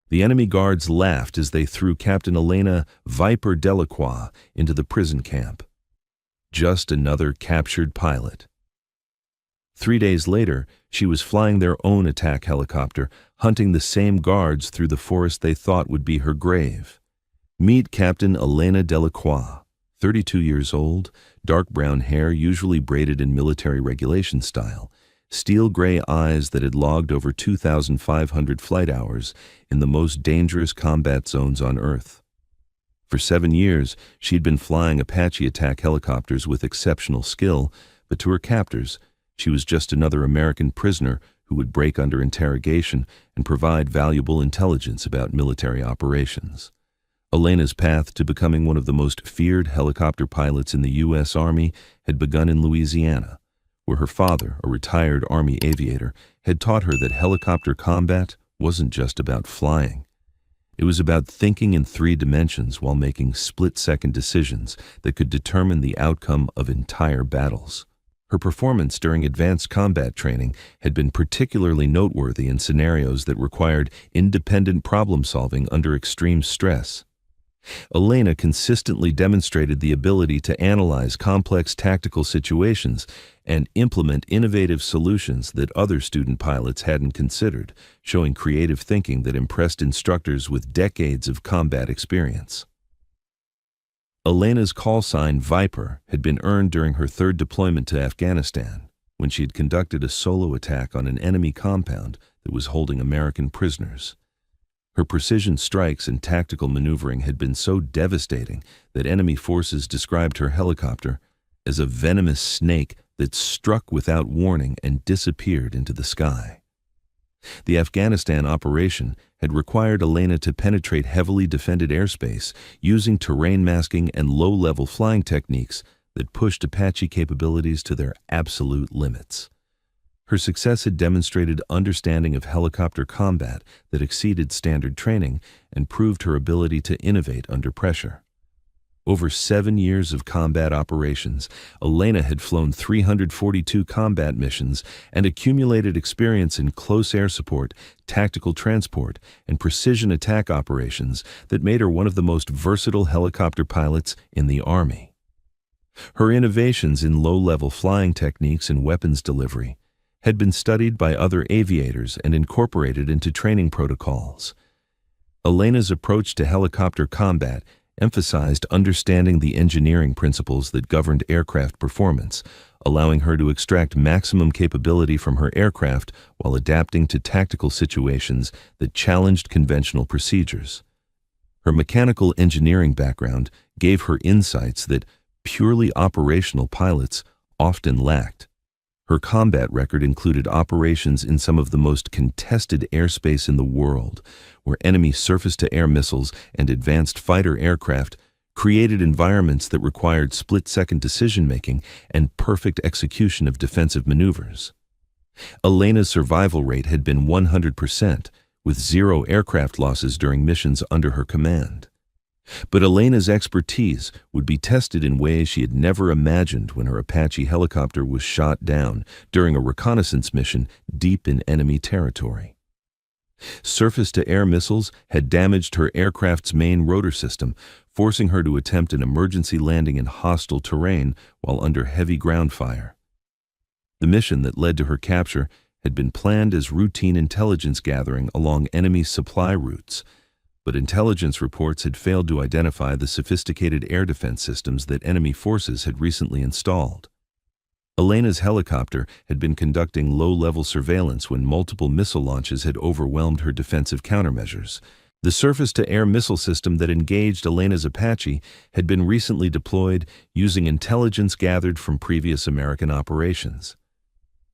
The enemy guards laughed as they threw Captain Elena "Viper" Deloqua into the prison camp. Just another captured pilot. 3 days later, she was flying their own attack helicopter, hunting the same guards through the forest they thought would be her grave. Meet Captain Elena Deloqua, 32 years old, dark brown hair usually braided in military regulation style, steel gray eyes that had logged over 2,500 flight hours in the most dangerous combat zones on Earth. For 7 years, she'd been flying Apache attack helicopters with exceptional skill, but to her captors, she was just another American prisoner who would break under interrogation and provide valuable intelligence about military operations. Elena's path to becoming one of the most feared helicopter pilots in the U.S. Army had begun in Louisiana, where her father, a retired Army aviator, had taught her that helicopter combat wasn't just about flying. It was about thinking in 3 dimensions while making split-second decisions that could determine the outcome of entire battles. Her performance during advanced combat training had been particularly noteworthy in scenarios that required independent problem-solving under extreme stress. Elena consistently demonstrated the ability to analyze complex tactical situations and implement innovative solutions that other student pilots hadn't considered, showing creative thinking that impressed instructors with decades of combat experience. Elena's call sign Viper had been earned during her 3rd deployment to Afghanistan, when she had conducted a solo attack on an enemy compound that was holding American prisoners. Her precision strikes and tactical maneuvering had been so devastating that enemy forces described her helicopter as a venomous snake that struck without warning and disappeared into the sky. The Afghanistan operation had required Elena to penetrate heavily defended airspace using terrain masking and low-level flying techniques that pushed Apache capabilities to their absolute limits. Her success had demonstrated understanding of helicopter combat that exceeded standard training and proved her ability to innovate under pressure. Over 7 years of combat operations, Elena had flown 342 combat missions and accumulated experience in close air support, tactical transport, and precision attack operations that made her one of the most versatile helicopter pilots in the Army. Her innovations in low-level flying techniques and weapons delivery had been studied by other aviators and incorporated into training protocols. Elena's approach to helicopter combat emphasized understanding the engineering principles that governed aircraft performance, allowing her to extract maximum capability from her aircraft while adapting to tactical situations that challenged conventional procedures. Her mechanical engineering background gave her insights that purely operational pilots often lacked. Her combat record included operations in some of the most contested airspace in the world, where enemy surface-to-air missiles and advanced fighter aircraft created environments that required split-second decision-making and perfect execution of defensive maneuvers. Elena's survival rate had been 100%, with 0 aircraft losses during missions under her command. But Elena's expertise would be tested in ways she had never imagined when her Apache helicopter was shot down during a reconnaissance mission deep in enemy territory. Surface-to-air missiles had damaged her aircraft's main rotor system, forcing her to attempt an emergency landing in hostile terrain while under heavy ground fire. The mission that led to her capture had been planned as routine intelligence gathering along enemy supply routes, but intelligence reports had failed to identify the sophisticated air defense systems that enemy forces had recently installed. Elena's helicopter had been conducting low-level surveillance when multiple missile launches had overwhelmed her defensive countermeasures. The surface-to-air missile system that engaged Elena's Apache had been recently deployed using intelligence gathered from previous American operations.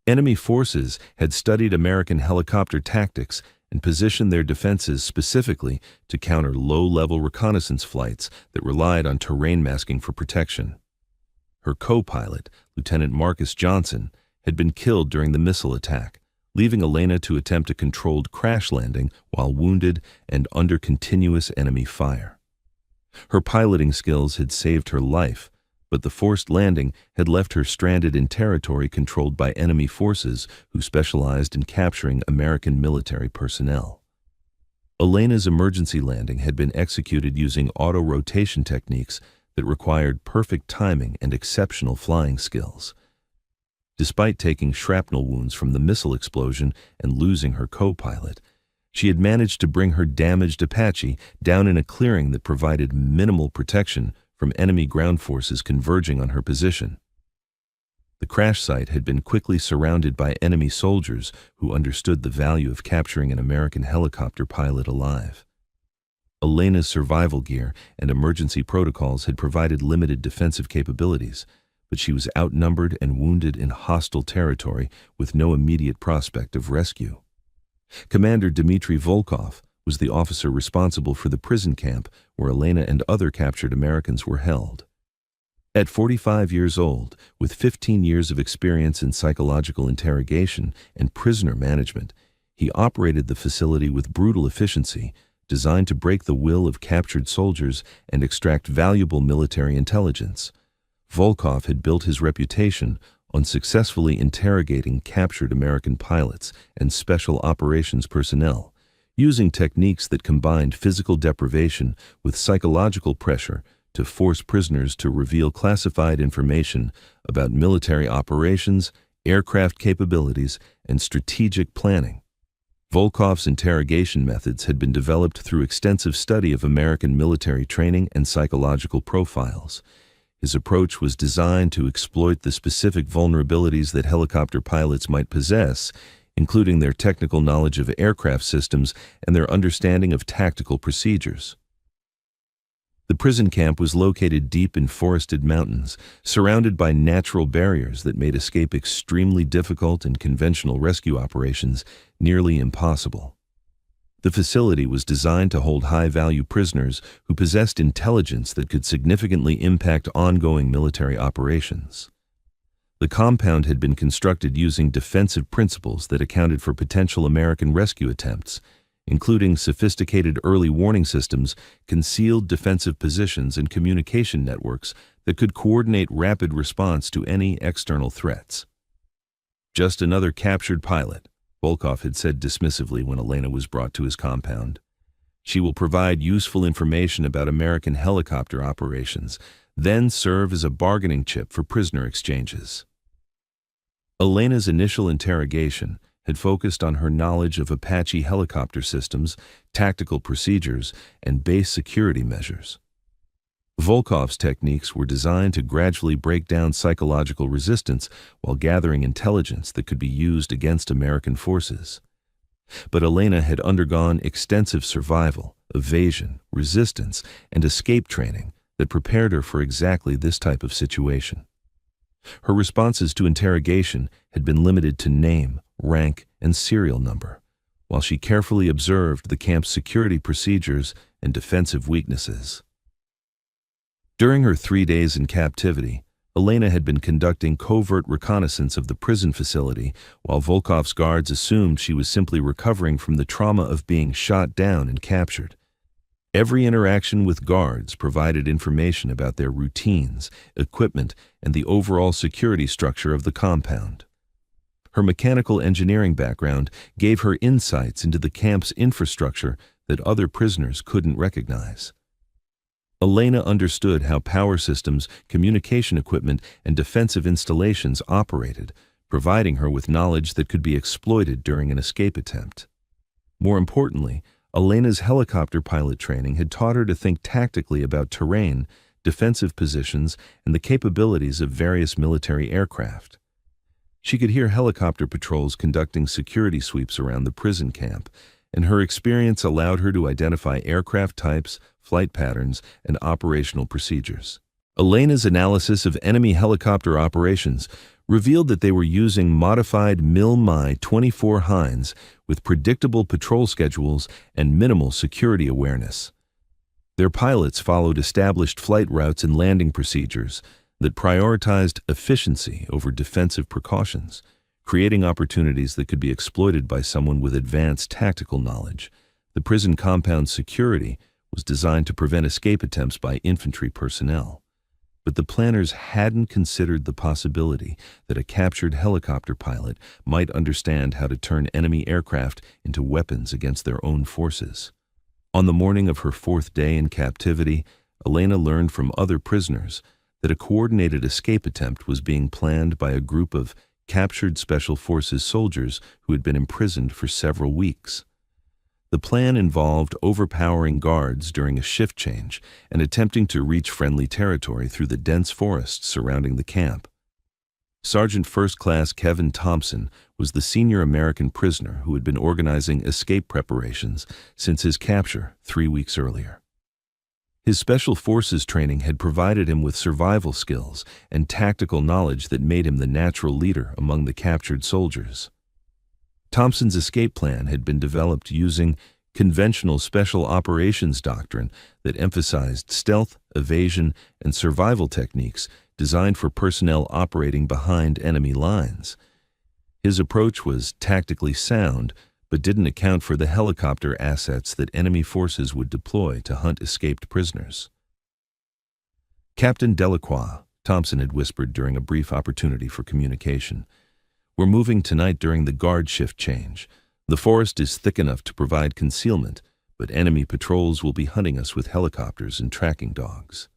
Enemy forces had studied American helicopter tactics and positioned their defenses specifically to counter low-level reconnaissance flights that relied on terrain masking for protection. Her co-pilot, Lieutenant Marcus Johnson, had been killed during the missile attack, leaving Elena to attempt a controlled crash landing while wounded and under continuous enemy fire. Her piloting skills had saved her life, but the forced landing had left her stranded in territory controlled by enemy forces who specialized in capturing American military personnel. Elena's emergency landing had been executed using auto-rotation techniques that required perfect timing and exceptional flying skills. Despite taking shrapnel wounds from the missile explosion and losing her co-pilot, she had managed to bring her damaged Apache down in a clearing that provided minimal protection from enemy ground forces converging on her position. The crash site had been quickly surrounded by enemy soldiers who understood the value of capturing an American helicopter pilot alive. Elena's survival gear and emergency protocols had provided limited defensive capabilities, but she was outnumbered and wounded in hostile territory with no immediate prospect of rescue. Commander Dmitry Volkov was the officer responsible for the prison camp where Elena and other captured Americans were held. At 45 years old, with 15 years of experience in psychological interrogation and prisoner management, he operated the facility with brutal efficiency, designed to break the will of captured soldiers and extract valuable military intelligence. Volkov had built his reputation on successfully interrogating captured American pilots and special operations personnel, using techniques that combined physical deprivation with psychological pressure to force prisoners to reveal classified information about military operations, aircraft capabilities, and strategic planning. Volkov's interrogation methods had been developed through extensive study of American military training and psychological profiles. His approach was designed to exploit the specific vulnerabilities that helicopter pilots might possess, including their technical knowledge of aircraft systems and their understanding of tactical procedures. The prison camp was located deep in forested mountains, surrounded by natural barriers that made escape extremely difficult and conventional rescue operations nearly impossible. The facility was designed to hold high-value prisoners who possessed intelligence that could significantly impact ongoing military operations. The compound had been constructed using defensive principles that accounted for potential American rescue attempts, including sophisticated early warning systems, concealed defensive positions, and communication networks that could coordinate rapid response to any external threats. "Just another captured pilot," Volkov had said dismissively when Elena was brought to his compound. "She will provide useful information about American helicopter operations, then serve as a bargaining chip for prisoner exchanges." Elena's initial interrogation had focused on her knowledge of Apache helicopter systems, tactical procedures, and base security measures. Volkov's techniques were designed to gradually break down psychological resistance while gathering intelligence that could be used against American forces. But Elena had undergone extensive survival, evasion, resistance, and escape training that prepared her for exactly this type of situation. Her responses to interrogation had been limited to name, rank, and serial number, while she carefully observed the camp's security procedures and defensive weaknesses. During her 3 days in captivity, Elena had been conducting covert reconnaissance of the prison facility, while Volkov's guards assumed she was simply recovering from the trauma of being shot down and captured. Every interaction with guards provided information about their routines, equipment, and the overall security structure of the compound. Her mechanical engineering background gave her insights into the camp's infrastructure that other prisoners couldn't recognize. Elena understood how power systems, communication equipment, and defensive installations operated, providing her with knowledge that could be exploited during an escape attempt. More importantly, Elena's helicopter pilot training had taught her to think tactically about terrain, defensive positions, and the capabilities of various military aircraft. She could hear helicopter patrols conducting security sweeps around the prison camp, and her experience allowed her to identify aircraft types, flight patterns, and operational procedures. Elena's analysis of enemy helicopter operations revealed that they were using modified Mi-24 Hinds with predictable patrol schedules and minimal security awareness. Their pilots followed established flight routes and landing procedures that prioritized efficiency over defensive precautions, creating opportunities that could be exploited by someone with advanced tactical knowledge. The prison compound's security was designed to prevent escape attempts by infantry personnel. But the planners hadn't considered the possibility that a captured helicopter pilot might understand how to turn enemy aircraft into weapons against their own forces. On the morning of her 4th day in captivity, Elena learned from other prisoners that a coordinated escape attempt was being planned by a group of captured Special Forces soldiers who had been imprisoned for several weeks. The plan involved overpowering guards during a shift change and attempting to reach friendly territory through the dense forests surrounding the camp. Sergeant First Class Kevin Thompson was the senior American prisoner who had been organizing escape preparations since his capture 3 weeks earlier. His Special Forces training had provided him with survival skills and tactical knowledge that made him the natural leader among the captured soldiers. Thompson's escape plan had been developed using conventional special operations doctrine that emphasized stealth, evasion, and survival techniques designed for personnel operating behind enemy lines. His approach was tactically sound, but didn't account for the helicopter assets that enemy forces would deploy to hunt escaped prisoners. "Captain Deloqua," Thompson had whispered during a brief opportunity for communication, "we're moving tonight during the guard shift change. The forest is thick enough to provide concealment, but enemy patrols will be hunting us with helicopters and tracking dogs."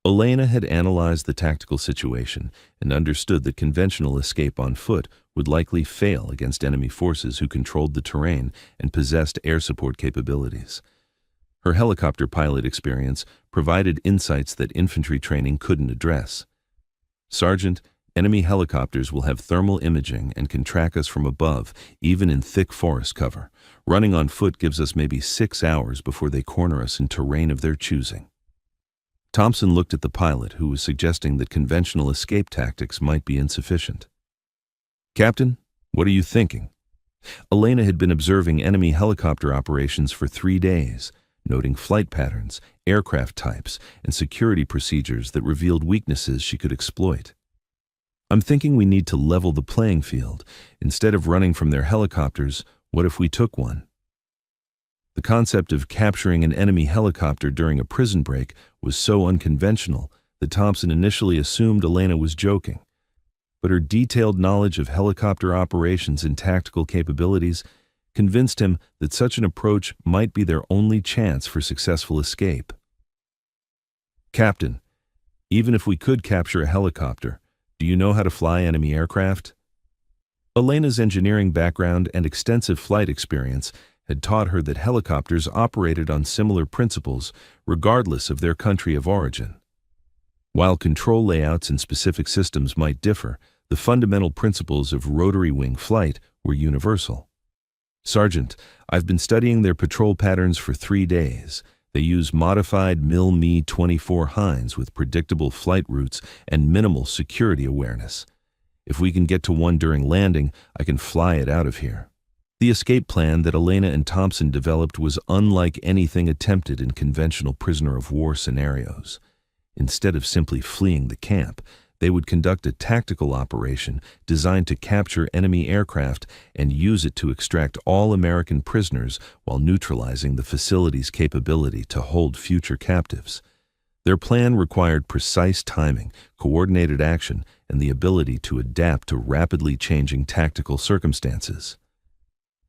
Elena had analyzed the tactical situation and understood that conventional escape on foot would likely fail against enemy forces who controlled the terrain and possessed air support capabilities. Her helicopter pilot experience provided insights that infantry training couldn't address. "Sergeant, enemy helicopters will have thermal imaging and can track us from above, even in thick forest cover. Running on foot gives us maybe 6 hours before they corner us in terrain of their choosing." Thompson looked at the pilot, who was suggesting that conventional escape tactics might be insufficient. "Captain, what are you thinking?" Elena had been observing enemy helicopter operations for 3 days, noting flight patterns, aircraft types, and security procedures that revealed weaknesses she could exploit. "I'm thinking we need to level the playing field. Instead of running from their helicopters, what if we took one?" The concept of capturing an enemy helicopter during a prison break was so unconventional that Thompson initially assumed Elena was joking. But her detailed knowledge of helicopter operations and tactical capabilities convinced him that such an approach might be their only chance for successful escape. "Captain, even if we could capture a helicopter, do you know how to fly enemy aircraft?" Elena's engineering background and extensive flight experience had taught her that helicopters operated on similar principles regardless of their country of origin. While control layouts and specific systems might differ, the fundamental principles of rotary wing flight were universal. "Sergeant, I've been studying their patrol patterns for 3 days. They use modified Me-24 Hinds with predictable flight routes and minimal security awareness. If we can get to one during landing, I can fly it out of here." The escape plan that Elena and Thompson developed was unlike anything attempted in conventional prisoner of war scenarios. Instead of simply fleeing the camp, they would conduct a tactical operation designed to capture enemy aircraft and use it to extract all American prisoners while neutralizing the facility's capability to hold future captives. Their plan required precise timing, coordinated action, and the ability to adapt to rapidly changing tactical circumstances.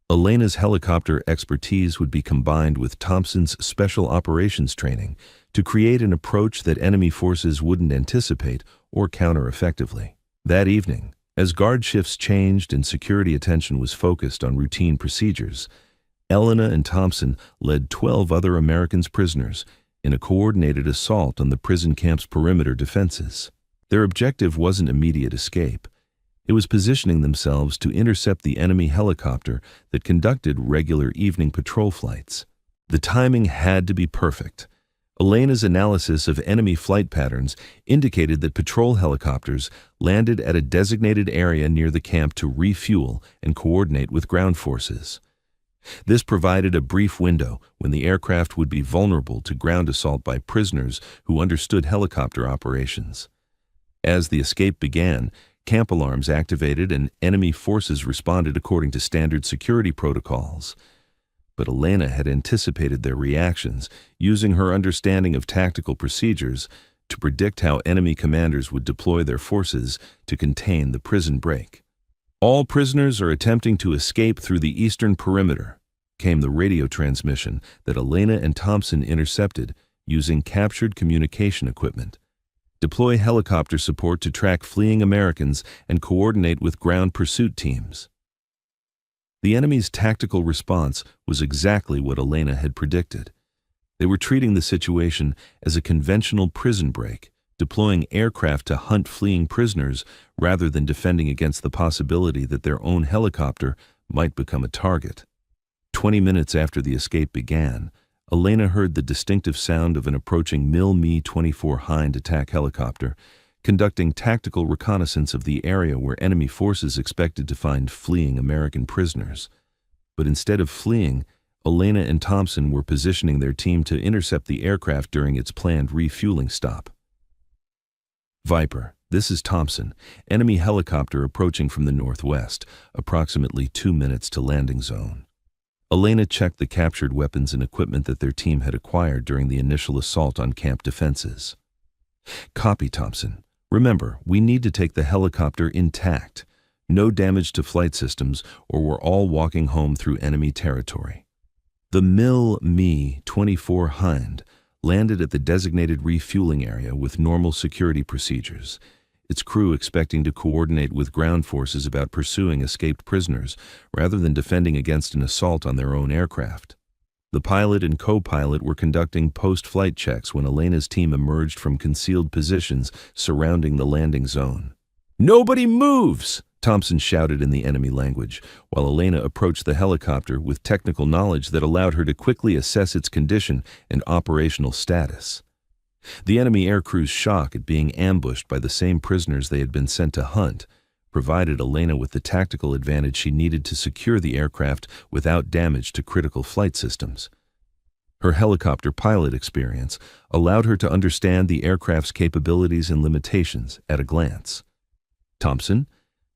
Elena's helicopter expertise would be combined with Thompson's special operations training to create an approach that enemy forces wouldn't anticipate or counter effectively. That evening, as guard shifts changed and security attention was focused on routine procedures, Elena and Thompson led 12 other Americans prisoners in a coordinated assault on the prison camp's perimeter defenses. Their objective wasn't immediate escape. It was positioning themselves to intercept the enemy helicopter that conducted regular evening patrol flights. The timing had to be perfect. Elena's analysis of enemy flight patterns indicated that patrol helicopters landed at a designated area near the camp to refuel and coordinate with ground forces. This provided a brief window when the aircraft would be vulnerable to ground assault by prisoners who understood helicopter operations. As the escape began, camp alarms activated and enemy forces responded according to standard security protocols. But Elena had anticipated their reactions, using her understanding of tactical procedures to predict how enemy commanders would deploy their forces to contain the prison break. "All prisoners are attempting to escape through the eastern perimeter. came the radio transmission that Elena and Thompson intercepted using captured communication equipment. Deploy helicopter support to track fleeing Americans and coordinate with ground pursuit teams. The enemy's tactical response was exactly what Elena had predicted. They were treating the situation as a conventional prison break, deploying aircraft to hunt fleeing prisoners rather than defending against the possibility that their own helicopter might become a target. 20 minutes after the escape began, Elena heard the distinctive sound of an approaching Mi-24 Hind attack helicopter, conducting tactical reconnaissance of the area where enemy forces expected to find fleeing American prisoners. But instead of fleeing, Elena and Thompson were positioning their team to intercept the aircraft during its planned refueling stop. Viper, this is Thompson, enemy helicopter approaching from the northwest, approximately 2 minutes to landing zone. Elena checked the captured weapons and equipment that their team had acquired during the initial assault on camp defenses. Copy, Thompson. Remember, we need to take the helicopter intact. No damage to flight systems, or we're all walking home through enemy territory. The Mi-24 Hind landed at the designated refueling area with normal security procedures, its crew expecting to coordinate with ground forces about pursuing escaped prisoners rather than defending against an assault on their own aircraft. The pilot and co-pilot were conducting post-flight checks when Elena's team emerged from concealed positions surrounding the landing zone. "Nobody moves!" Thompson shouted in the enemy language, while Elena approached the helicopter with technical knowledge that allowed her to quickly assess its condition and operational status. The enemy aircrew's shock at being ambushed by the same prisoners they had been sent to hunt provided Elena with the tactical advantage she needed to secure the aircraft without damage to critical flight systems. Her helicopter pilot experience allowed her to understand the aircraft's capabilities and limitations at a glance. "Thompson,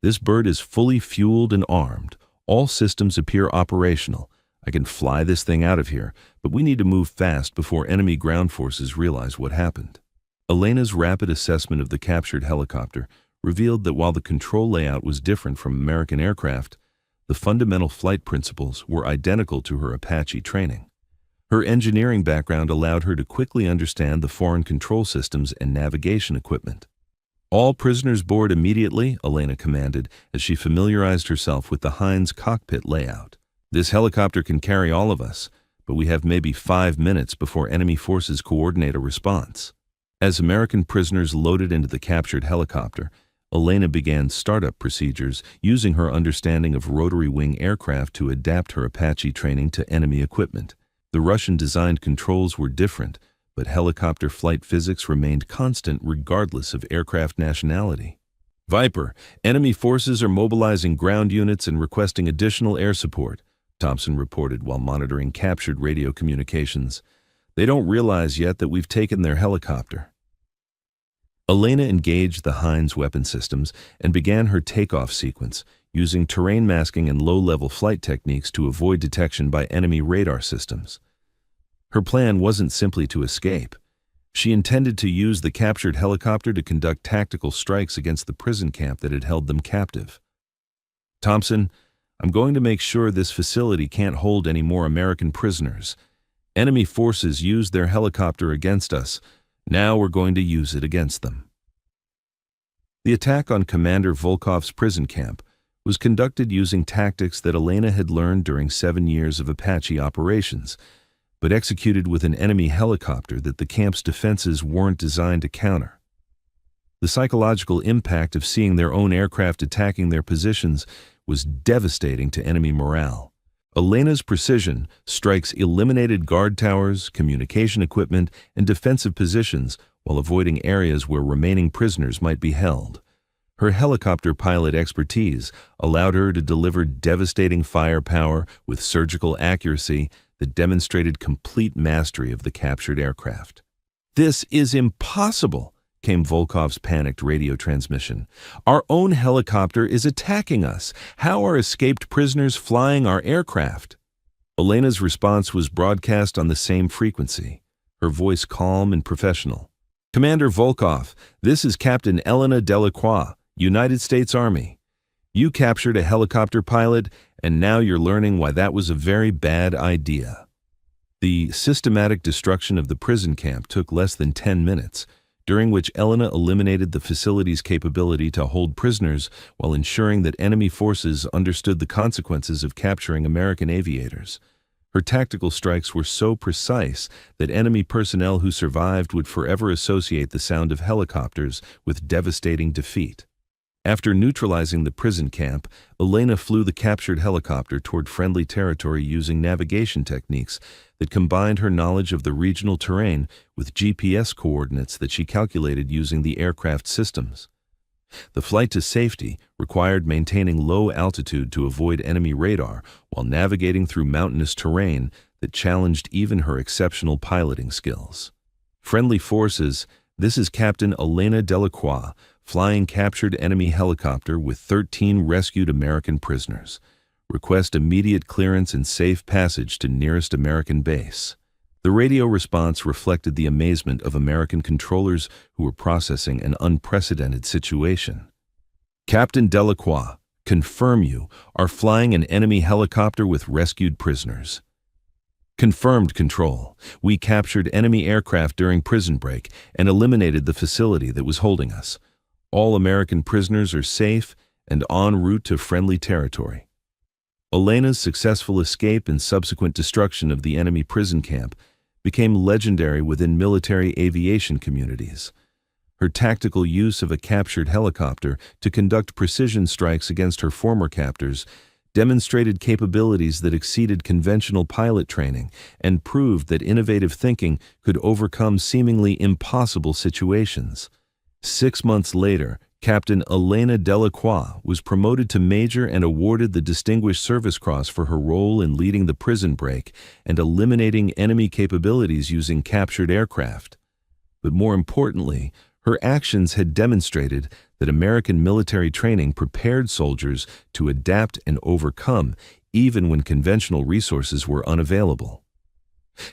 this bird is fully fueled and armed. All systems appear operational. I can fly this thing out of here, but we need to move fast before enemy ground forces realize what happened." Elena's rapid assessment of the captured helicopter revealed that while the control layout was different from American aircraft, the fundamental flight principles were identical to her Apache training. Her engineering background allowed her to quickly understand the foreign control systems and navigation equipment. "All prisoners board immediately," Elena commanded as she familiarized herself with the Hind's cockpit layout. "This helicopter can carry all of us, but we have maybe 5 minutes before enemy forces coordinate a response." As American prisoners loaded into the captured helicopter, Elena began startup procedures using her understanding of rotary wing aircraft to adapt her Apache training to enemy equipment. The Russian-designed controls were different, but helicopter flight physics remained constant regardless of aircraft nationality. "Viper, enemy forces are mobilizing ground units and requesting additional air support," Thompson reported while monitoring captured radio communications. "They don't realize yet that we've taken their helicopter." Elena engaged the Hind's weapon systems and began her takeoff sequence, using terrain masking and low-level flight techniques to avoid detection by enemy radar systems. Her plan wasn't simply to escape. She intended to use the captured helicopter to conduct tactical strikes against the prison camp that had held them captive. "Thompson, I'm going to make sure this facility can't hold any more American prisoners. Enemy forces used their helicopter against us. Now we're going to use it against them." The attack on Commander Volkov's prison camp was conducted using tactics that Elena had learned during 7 years of Apache operations, but executed with an enemy helicopter that the camp's defenses weren't designed to counter. The psychological impact of seeing their own aircraft attacking their positions was devastating to enemy morale. Elena's precision strikes eliminated guard towers, communication equipment, and defensive positions while avoiding areas where remaining prisoners might be held. Her helicopter pilot expertise allowed her to deliver devastating firepower with surgical accuracy that demonstrated complete mastery of the captured aircraft. "This is impossible," came Volkov's panicked radio transmission. "Our own helicopter is attacking us. How are escaped prisoners flying our aircraft?" Elena's response was broadcast on the same frequency, her voice calm and professional. "Commander Volkov, this is Captain Elena Deloqua, United States Army. You captured a helicopter pilot, And now you're learning why that was a very bad idea. The systematic destruction of the prison camp took less than 10 minutes, during which Elena eliminated the facility's capability to hold prisoners while ensuring that enemy forces understood the consequences of capturing American aviators. Her tactical strikes were so precise that enemy personnel who survived would forever associate the sound of helicopters with devastating defeat. After neutralizing the prison camp, Elena flew the captured helicopter toward friendly territory using navigation techniques that combined her knowledge of the regional terrain with GPS coordinates that she calculated using the aircraft systems. The flight to safety required maintaining low altitude to avoid enemy radar while navigating through mountainous terrain that challenged even her exceptional piloting skills. Friendly forces, this is Captain Elena Deloqua, flying captured enemy helicopter with 13 rescued American prisoners. Request immediate clearance and safe passage to nearest American base. The radio response reflected the amazement of American controllers who were processing an unprecedented situation. Captain Deloqua, confirm you are flying an enemy helicopter with rescued prisoners. Confirmed, Control. We captured enemy aircraft during prison break and eliminated the facility that was holding us. All American prisoners are safe and en route to friendly territory. Elena's successful escape and subsequent destruction of the enemy prison camp became legendary within military aviation communities. Her tactical use of a captured helicopter to conduct precision strikes against her former captors demonstrated capabilities that exceeded conventional pilot training and proved that innovative thinking could overcome seemingly impossible situations. 6 months later, Captain Elena Deloqua was promoted to major and awarded the Distinguished Service Cross for her role in leading the prison break and eliminating enemy capabilities using captured aircraft. But more importantly, her actions had demonstrated that American military training prepared soldiers to adapt and overcome even when conventional resources were unavailable.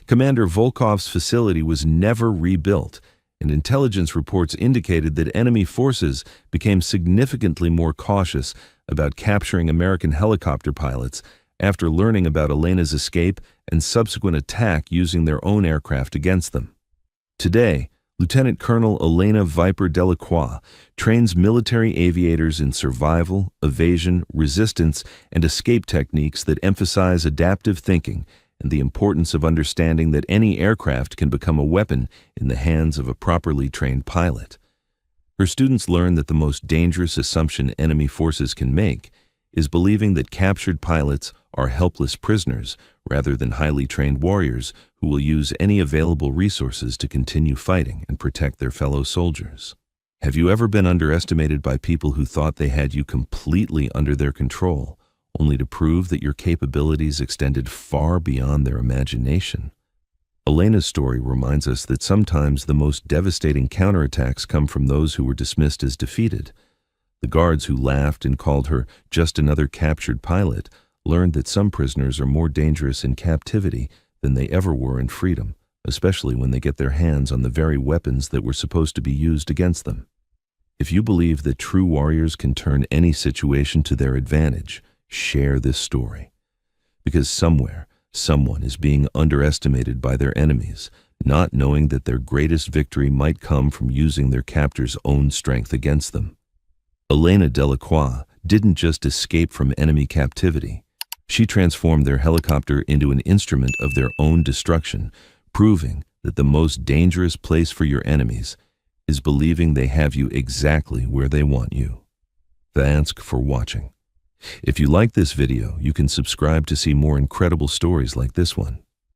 Commander Volkov's facility was never rebuilt, and intelligence reports indicated that enemy forces became significantly more cautious about capturing American helicopter pilots after learning about Elena's escape and subsequent attack using their own aircraft against them. Today, Lieutenant Colonel Elena Viper Deloqua trains military aviators in survival, evasion, resistance, and escape techniques that emphasize adaptive thinking and the importance of understanding that any aircraft can become a weapon in the hands of a properly trained pilot. Her students learn that the most dangerous assumption enemy forces can make is believing that captured pilots are helpless prisoners rather than highly trained warriors who will use any available resources to continue fighting and protect their fellow soldiers. Have you ever been underestimated by people who thought they had you completely under their control, only to prove that your capabilities extended far beyond their imagination? Elena's story reminds us that sometimes the most devastating counterattacks come from those who were dismissed as defeated. The guards who laughed and called her just another captured pilot learned that some prisoners are more dangerous in captivity than they ever were in freedom, especially when they get their hands on the very weapons that were supposed to be used against them. If you believe that true warriors can turn any situation to their advantage, share this story. Because somewhere, someone is being underestimated by their enemies, not knowing that their greatest victory might come from using their captor's own strength against them. Elena Deloqua didn't just escape from enemy captivity. She transformed their helicopter into an instrument of their own destruction, proving that the most dangerous place for your enemies is believing they have you exactly where they want you. Thanks for watching. If you like this video, you can subscribe to see more incredible stories like this one.